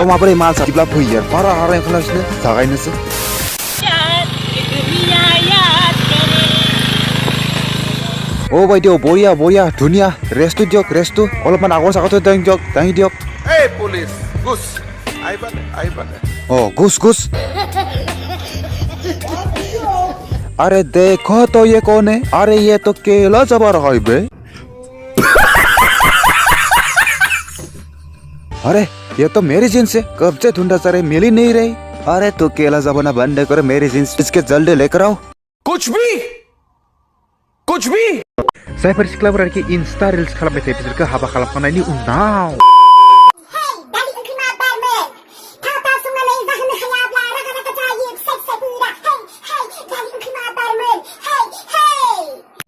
Kau mabrei mal sa tibla phuyar para harai khalasne thagainase. Oh boy dio boya dunia restu restu olapan agor sakato dang diok. Hey police, Gus. Aiban. Oh Gus. अरे देखो तो ये कौन है? अरे ये तो केला चबा रहा है बे। अरे ये तो मेरी जींस है, कब से ढूंढा सारे मिल ही नहीं रही। अरे तो केला जबाना बंद कर, मेरी जींस इसके जल्दी लेकर आओ। कुछ भी Saya bersikap berarti Insta Reels kalau bete ke haba kalau kana ini unau.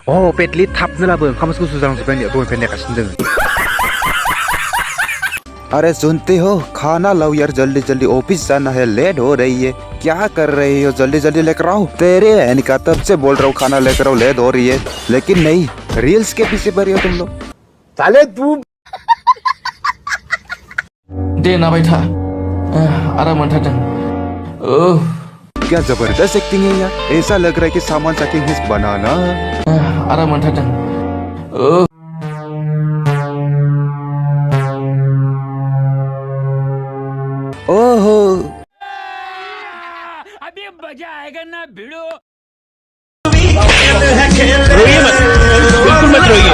Oh, petli tap nela bang, kamu suka susah langsung pendek, tuh pendek kasih deng. अरे सुनते हो खाना लाओ यार जल्दी ऑफिस जाना है लेट हो रही है क्या कर रही हो जल्दी लेकर आओ तेरे बहन का तब से बोल रहा हूँ खाना लेकर आओ लेट हो रही है लेकिन नहीं रील्स के पीछे पड़ रही हो तुम लोग साले तू दे ना बैठा आराम मोनथारदों क्या जबरदस्त एक्टिंग है यार ऐसा लग रहा है कि सामान चेकिंग हिज बनाना आराम मोनथारदों ओहो अभी मजा आएगा ना भिड़ो बिल्कुल मत रोइए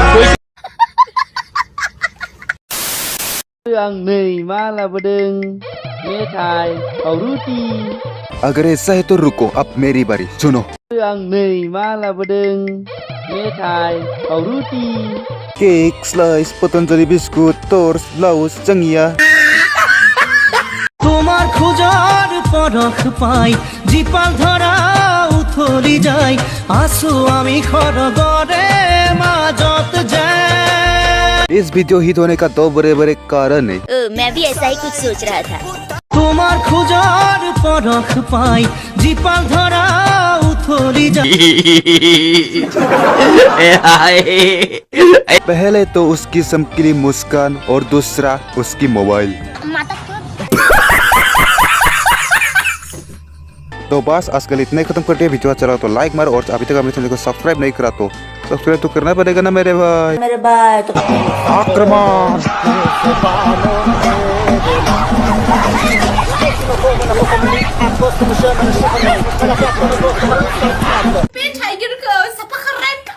Ang नै मा लाबोदों मेथाइ रुटि अगर ऐसा है तो रुको अब मेरी बारी सुनो आं नै मा लाबोदों मेथाइ रुटि केक स्लाइस पतंजलि बिस्कुट टोर्स ब्लाउज चंगिया তোমার খোঁজার পরখ পাই জিপাল ধরা উথলি যাই আসো আমি খরগরে মাজত যাই इस वीडियो हिट होने का दो बड़े कारण है मैं भी ऐसा ही कुछ सोच रहा था তোমার খোঁজার পরখ পাই জিপাল ধরা উথলি যাই पहले तो उसकी चमकीली मुस्कान और दूसरा उसकी मोबाइल तो बस आजकल इतने खत्म करते हैं वीडियो अच्छा लगा तो लाइक मारो और अभी तक हमारे चैनल को सब्सक्राइब नहीं करा तो सब्सक्राइब तो करना पड़ेगा ना मेरे भाई तो आक्रमण Tiger ko sa pakaran ka.